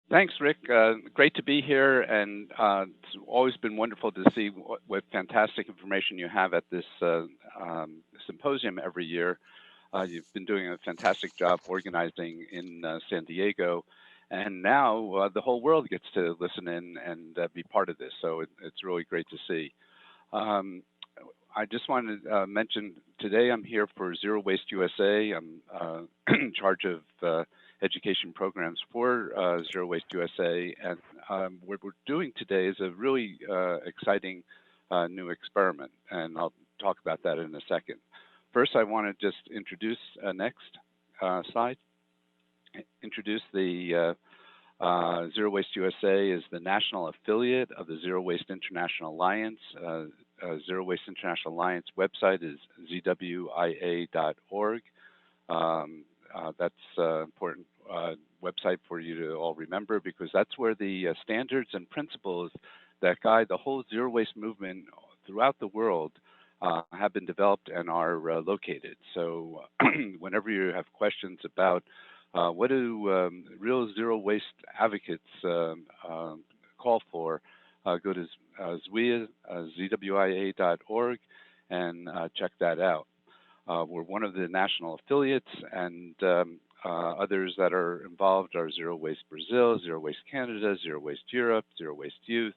Thanks, Rick. Great to be here, and it's always been wonderful to see what fantastic information you have at this symposium every year. You've been doing a fantastic job organizing in San Diego, and now the whole world gets to listen in and be part of this. So it's really great to see. Um, I just wanted to mention today I'm here for Zero Waste USA. I'm in charge of education programs for Zero Waste USA, and what we're doing today is a really exciting new experiment, and I'll talk about that in a second. First, I want to just introduce next slide. Introduce the Zero Waste USA is the national affiliate of the Zero Waste International Alliance. Zero Waste International Alliance website is zwia.org. That's an important website for you to all remember because that's where the standards and principles that guide the whole zero waste movement throughout the world have been developed and are located. So whenever you have questions about what do real zero waste advocates call for, go to zwia.org and check that out. We're one of the national affiliates, and others that are involved are Zero Waste Brazil, Zero Waste Canada, Zero Waste Europe, Zero Waste Youth.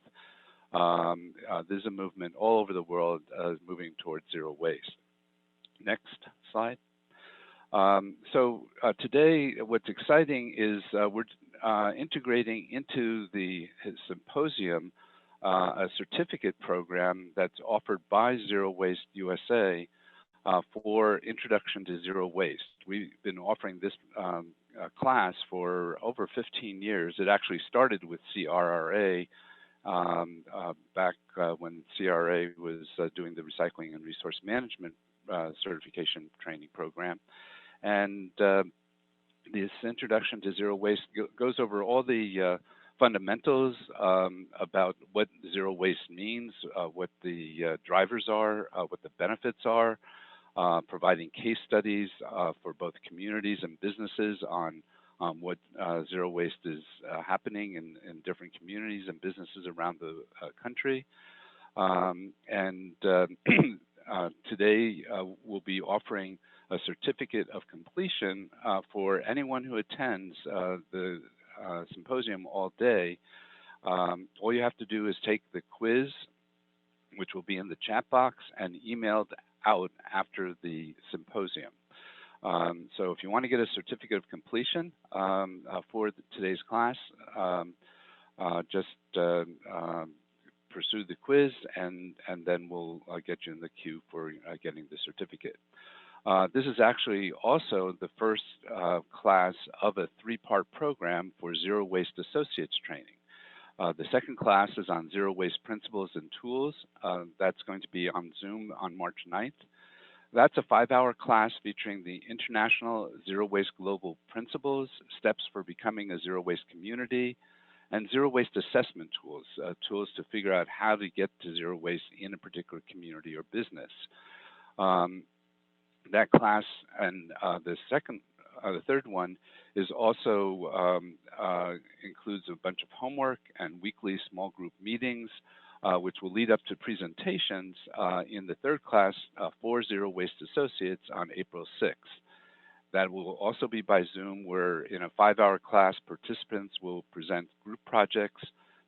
There's a movement all over the world moving towards zero waste. Next slide. Today, what's exciting is we're integrating into the symposium a certificate program that's offered by Zero Waste USA for introduction to zero waste. We've been offering this class for over 15 years. It actually started with CRRA back when CRA was doing the recycling and resource management certification training program. And this introduction to zero waste goes over all the fundamentals about what zero waste means, what the drivers are, what the benefits are, providing case studies for both communities and businesses on what zero waste is happening in different communities and businesses around the country. Today we'll be offering a certificate of completion for anyone who attends the symposium all day. All you have to do is take the quiz, which will be in the chat box and emailed out after the symposium. So if you want to get a certificate of completion for today's class, just pursue the quiz and then we'll get you in the queue for getting the certificate. This is actually also the first class of a three-part program for Zero Waste Associates training. The second class is on Zero Waste Principles and Tools. That's going to be on Zoom on March 9th. That's a 5-hour class featuring the International Zero Waste Global Principles, Steps for Becoming a Zero Waste Community, and Zero Waste Assessment Tools, tools to figure out how to get to zero waste in a particular community or business. That class and the third one is also includes a bunch of homework and weekly small group meetings, which will lead up to presentations in the third class for Zero Waste Associates on April 6th. That will also be by Zoom, where in a 5-hour class, participants will present group projects,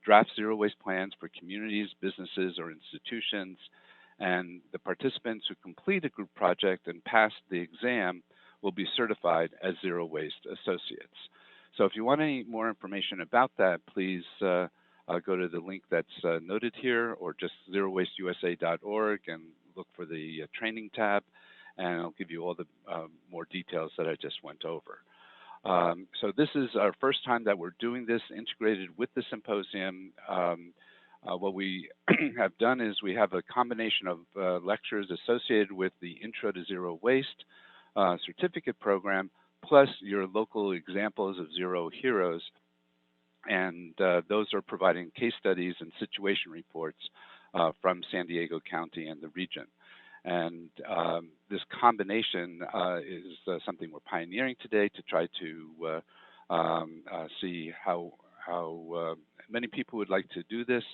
draft zero waste plans for communities, businesses, or institutions, and the participants who complete a group project and pass the exam will be certified as Zero Waste Associates. So if you want any more information about that, please go to the link that's noted here, or just zerowasteusa.org and look for the training tab, and I'll give you all the more details that I just went over. So this is our first time that we're doing this integrated with the symposium. What we have done is we have a combination of lectures associated with the Intro to Zero Waste certificate program, plus your local examples of zero heroes. And those are providing case studies and situation reports from San Diego County and the region. And this combination is something we're pioneering today to try to see how how many people would like to do this.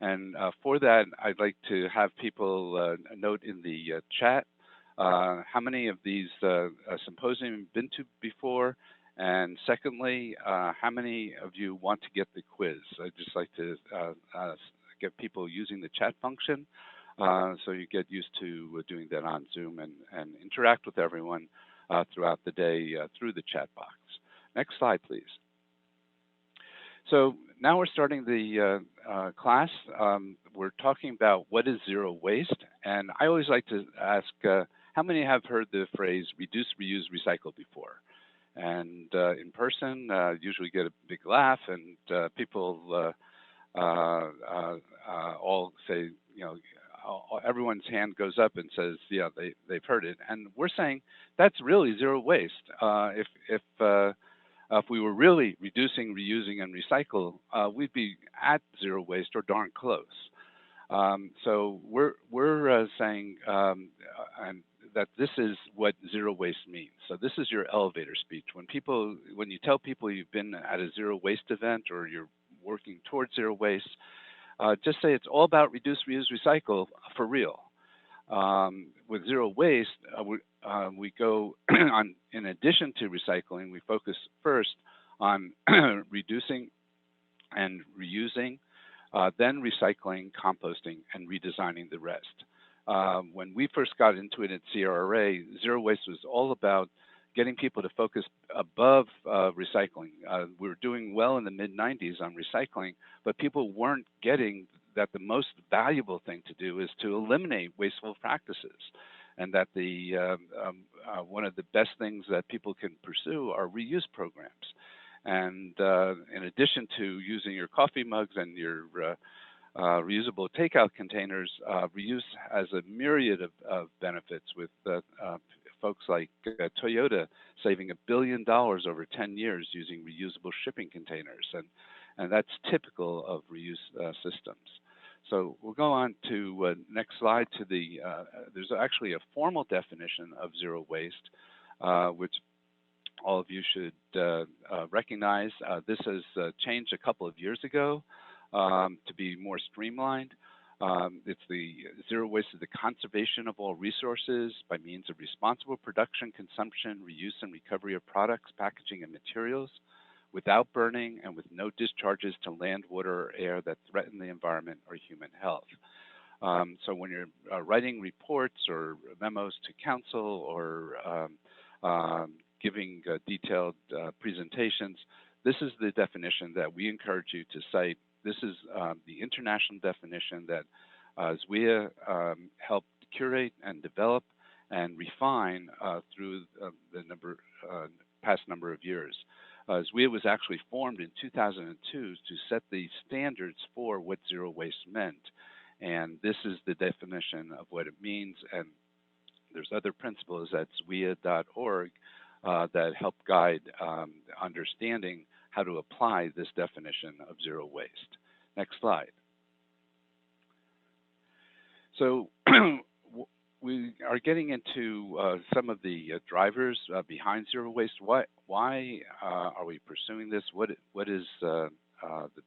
And for that, I'd like to have people note in the chat how many of these symposiums you've been to before, and secondly, how many of you want to get the quiz? I'd just like to get people using the chat function so you get used to doing that on Zoom and interact with everyone throughout the day through the chat box. Next slide, please. So now we're starting the class. We're talking about what is zero waste, and I always like to ask how many have heard the phrase reduce, reuse, recycle before? And in person, usually get a big laugh, and people all say, you know, everyone's hand goes up and says, yeah, they've heard it. And we're saying that's really zero waste. If we were really reducing, reusing, and recycle, we'd be at zero waste or darn close. So we're saying and that this is what zero waste means. So this is your elevator speech. When you tell people you've been at a zero waste event or you're working towards zero waste, just say it's all about reduce, reuse, recycle for real. With zero waste, we go on, in addition to recycling, we focus first on reducing and reusing, then recycling, composting, and redesigning the rest. When we first got into it at CRRA, zero waste was all about getting people to focus above recycling. We were doing well in the mid-90s on recycling, but people weren't getting that the most valuable thing to do is to eliminate wasteful practices, and that one of the best things that people can pursue are reuse programs. And in addition to using your coffee mugs and your reusable takeout containers, reuse has a myriad of benefits, with folks like Toyota saving $1 billion over 10 years using reusable shipping containers, and that's typical of reuse systems. So we'll go on to next slide. To there's actually a formal definition of zero waste, which all of you should recognize. This has changed a couple of years ago to be more streamlined. It's the zero waste is the conservation of all resources by means of responsible production, consumption, reuse, and recovery of products, packaging, and materials without burning and with no discharges to land, water, or air that threaten the environment or human health. So when you're writing reports or memos to council or giving detailed presentations, this is the definition that we encourage you to cite. This is the international definition that ZWIA helped curate and develop and refine through the past number of years. ZWIA was actually formed in 2002 to set the standards for what zero waste meant. And this is the definition of what it means. And there's other principles at zwia.org that help guide understanding how to apply this definition of zero waste. Next slide. So we are getting into some of the drivers behind zero waste. Why are we pursuing this? What is the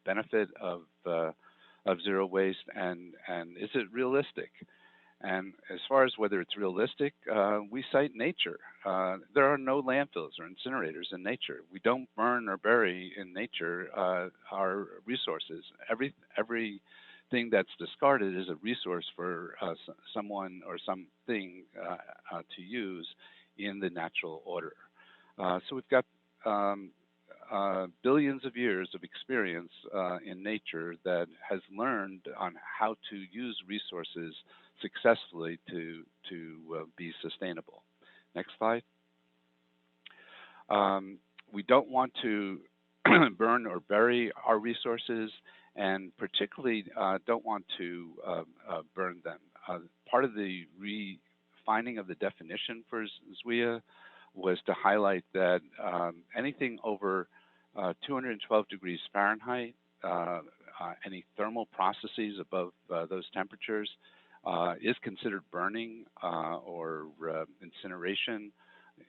benefit of zero waste, and is it realistic? And as far as whether it's realistic, we cite nature. There are no landfills or incinerators in nature. We don't burn or bury in nature our resources. Everything that's discarded is a resource for someone or something to use in the natural order. So we've got billions of years of experience in nature that has learned on how to use resources successfully to be sustainable. Next slide. We don't want to burn or bury our resources, and particularly don't want to burn them. Part of the refining of the definition for ZWIA was to highlight that anything over 212 degrees Fahrenheit, any thermal processes above those temperatures is considered burning or incineration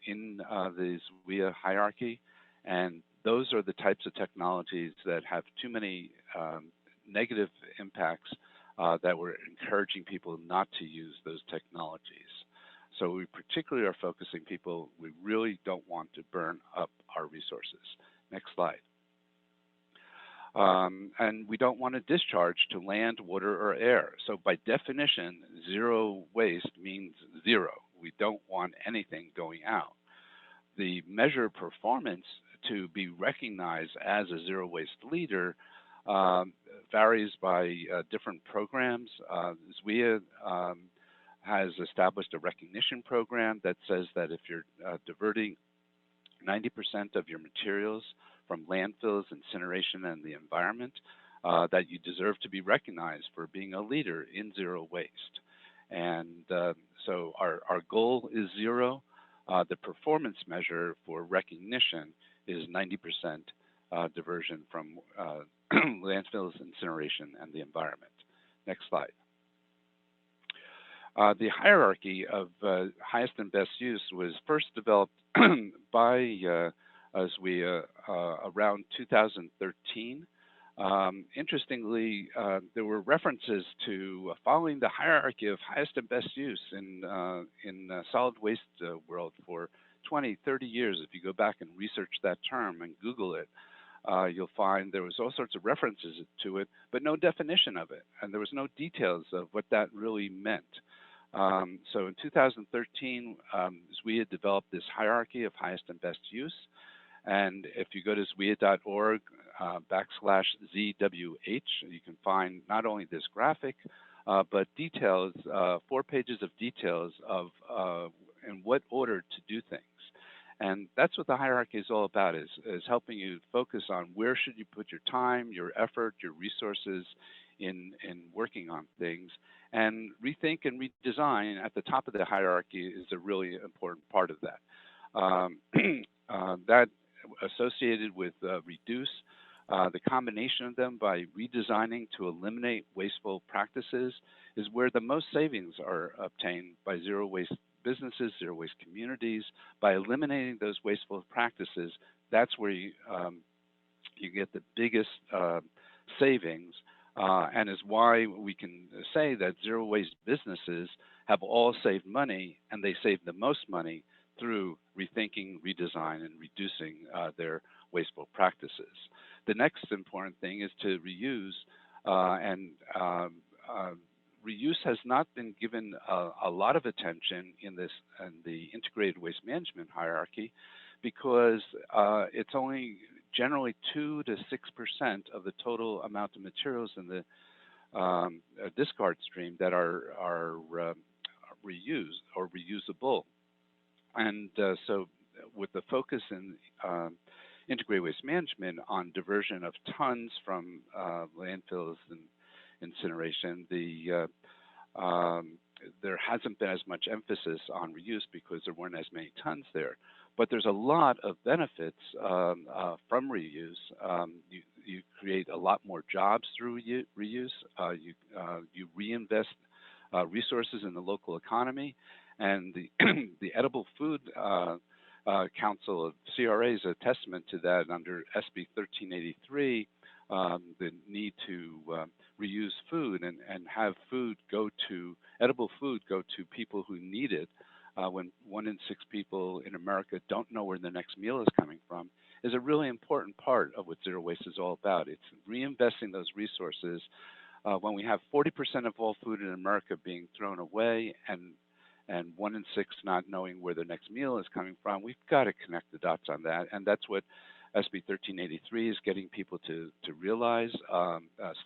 in the ZWIA hierarchy. And those are the types of technologies that have too many negative impacts that we're encouraging people not to use those technologies. So we particularly are focusing people, we really don't want to burn up our resources. Next slide. And we don't want to discharge to land, water, or air. So by definition, zero waste means zero. We don't want anything going out. The measure of performance to be recognized as a zero waste leader varies by different programs. ZWIA has established a recognition program that says that if you're diverting 90% of your materials from landfills, incineration, and the environment, that you deserve to be recognized for being a leader in zero waste. And so our goal is zero. The performance measure for recognition is 90% diversion from landfills, incineration, and the environment. Next slide. The hierarchy of highest and best use was first developed by ZWIA around 2013. Interestingly, there were references to following the hierarchy of highest and best use in solid waste world for 20, 30 years. If you go back and research that term and Google it, you'll find there was all sorts of references to it, but no definition of it, and there was no details of what that really meant. So in 2013, ZWIA developed this hierarchy of highest and best use. And if you go to zwia.org /ZWH, you can find not only this graphic, but details, 4 pages of details of in what order to do things. And that's what the hierarchy is all about, is helping you focus on where should you put your time, your effort, your resources in working on things. And rethink and redesign at the top of the hierarchy is a really important part of that. That associated with reduce, the combination of them by redesigning to eliminate wasteful practices is where the most savings are obtained by zero waste businesses, zero waste communities. By eliminating those wasteful practices, that's where you get the biggest savings, and is why we can say that zero waste businesses have all saved money, and they save the most money through rethinking, redesign, and reducing their wasteful practices. The next important thing is to reuse, and reuse has not been given a lot of attention in the integrated waste management hierarchy, because it's only generally 2 to 6% of the total amount of materials in the discard stream that are reused or reusable. And so with the focus in integrated waste management on diversion of tons from landfills and incineration, there hasn't been as much emphasis on reuse because there weren't as many tons there. But there's a lot of benefits from reuse. You create a lot more jobs through reuse. You reinvest resources in the local economy. And the Edible Food Council of CRA is a testament to that under SB 1383, the need to reuse food and have food edible food go to people who need it, when 1 in 6 people in America don't know where the next meal is coming from, is a really important part of what zero waste is all about. It's reinvesting those resources. When we have 40% of all food in America being thrown away and 1 in 6 not knowing where their next meal is coming from, we've got to connect the dots on that. And that's what SB 1383 is getting people to realize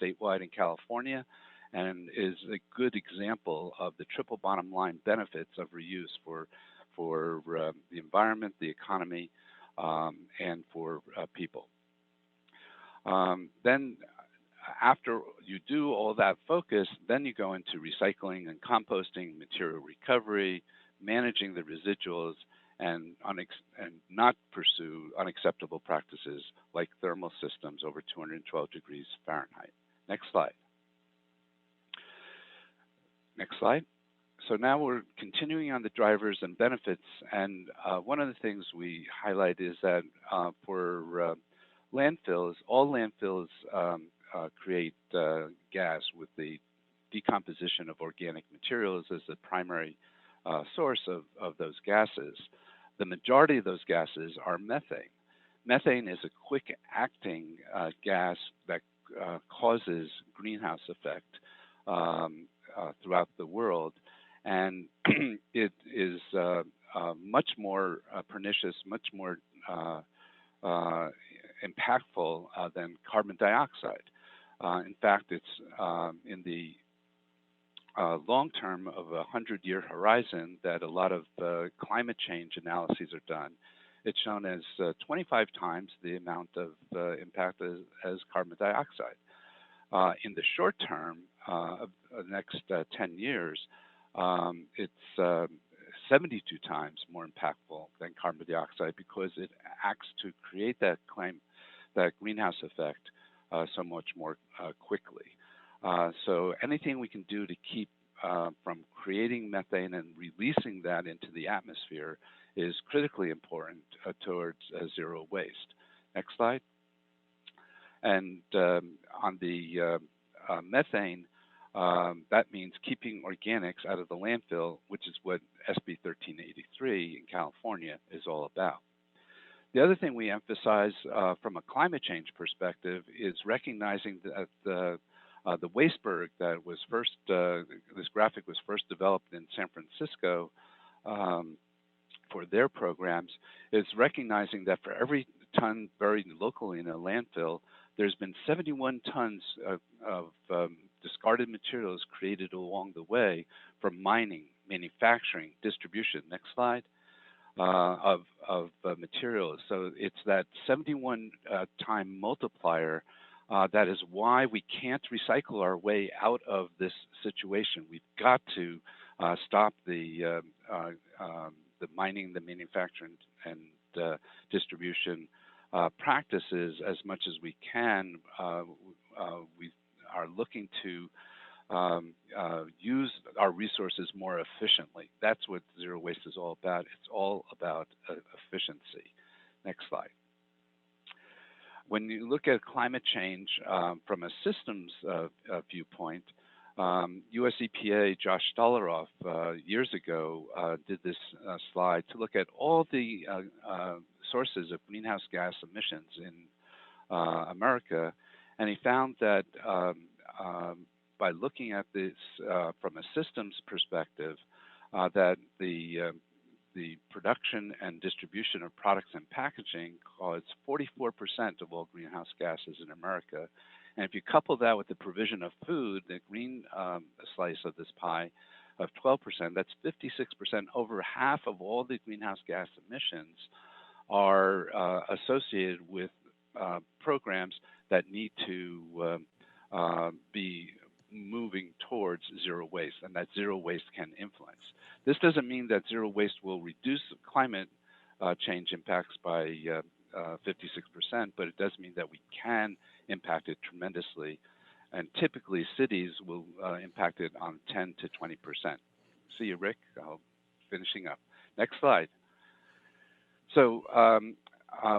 statewide in California, and is a good example of the triple bottom line benefits of reuse for the environment, the economy, and for people. Then after you do all that focus, then you go into recycling and composting, material recovery, managing the residuals, and not pursue unacceptable practices like thermal systems over 212 degrees Fahrenheit. Next slide. Next slide. So now we're continuing on the drivers and benefits, and one of the things we highlight is that for Landfills, all landfills create gas with the decomposition of organic materials as the primary source of those gases. The majority of those gases are methane. Methane is a quick acting gas that causes greenhouse effect throughout the world, and it is much more pernicious, much more uh, impactful than carbon dioxide. In fact, it's in the long term of a 100-year horizon that a lot of climate change analyses are done. It's shown as 25 times the amount of impact as carbon dioxide. In the short term, of the next 10 years, it's 72 times more impactful than carbon dioxide because it acts to create that greenhouse effect so much more quickly. So anything we can do to keep from creating methane and releasing that into the atmosphere is critically important towards zero waste. Next slide. And on the methane, that means keeping organics out of the landfill, which is what SB 1383 in California is all about. The other thing we emphasize from a climate change perspective is recognizing that the wasteberg that was first, this graphic was first developed in San Francisco for their programs, is recognizing that for every ton buried locally in a landfill, there's been 71 tons of discarded materials created along the way from mining, manufacturing, distribution. Next slide. Of materials. So it's that 71 time multiplier that is why we can't recycle our way out of this situation. We've got to stop the mining, the manufacturing, and distribution practices as much as we can. We are looking to use our resources more efficiently. That's what zero waste is all about. It's all about efficiency. Next slide. When you look at climate change from a systems viewpoint, US EPA Josh Stolaroff years ago did this slide to look at all the sources of greenhouse gas emissions in America, and he found that by looking at this from a systems perspective, that the production and distribution of products and packaging cause 44% of all greenhouse gases in America. And if you couple that with the provision of food, the green slice of this pie of 12%, that's 56%. Over half of all the greenhouse gas emissions are associated with programs that need to be moving towards zero waste, and that zero waste can influence. This doesn't mean that zero waste will reduce climate change impacts by 56%, but it does mean that we can impact it tremendously, and typically cities will impact it on 10 to 20%. See you, Rick. Finishing up. Next slide. So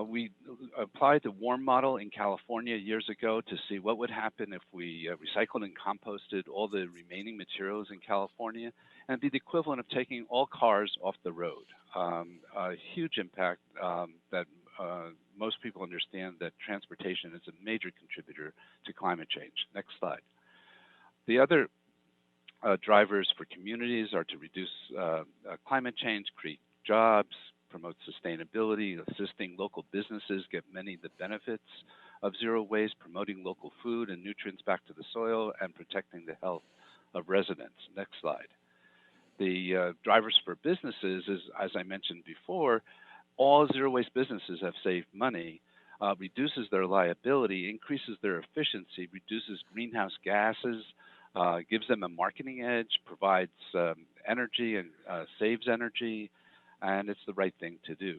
we applied the WARM model in California years ago to see what would happen if we recycled and composted all the remaining materials in California, and it'd be the equivalent of taking all cars off the road. A huge impact that most people understand that transportation is a major contributor to climate change. Next slide. The other drivers for communities are to reduce climate change, create jobs, promote sustainability, assisting local businesses get many of the benefits of zero waste, promoting local food and nutrients back to the soil, and protecting the health of residents. Next slide. The drivers for businesses is, as I mentioned before, all zero waste businesses have saved money, reduces their liability, increases their efficiency, reduces greenhouse gases, gives them a marketing edge, provides energy and saves energy, and it's the right thing to do.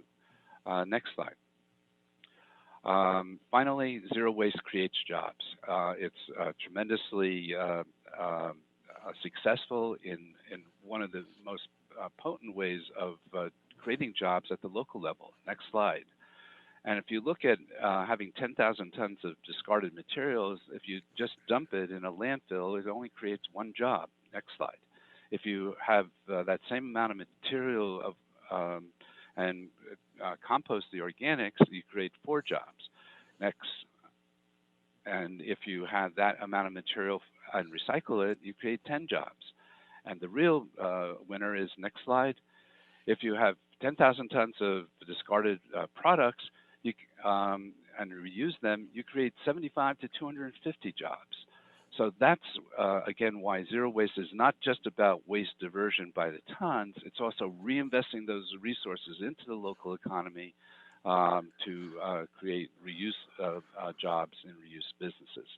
Next slide. Finally, zero waste creates jobs. It's tremendously successful in one of the most potent ways of creating jobs at the local level. Next slide. And if you look at having 10,000 tons of discarded materials, if you just dump it in a landfill, it only creates one job. Next slide. If you have that same amount of material and compost the organics, you create 4 jobs. Next. And if you have that amount of material and recycle it, you create 10 jobs. And the real winner is, next slide, if you have 10,000 tons of discarded products and reuse them, you create 75 to 250 jobs. So that's, again, why zero waste is not just about waste diversion by the tons, it's also reinvesting those resources into the local economy to create reuse jobs and reuse businesses.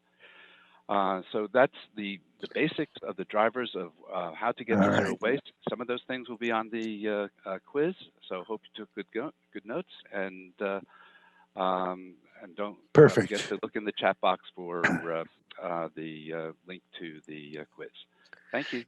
So that's the basics of the drivers of how to get to zero waste. Some of those things will be on the quiz, so hope you took good notes, and don't forget to look in the chat box for the link to the quiz. Thank you.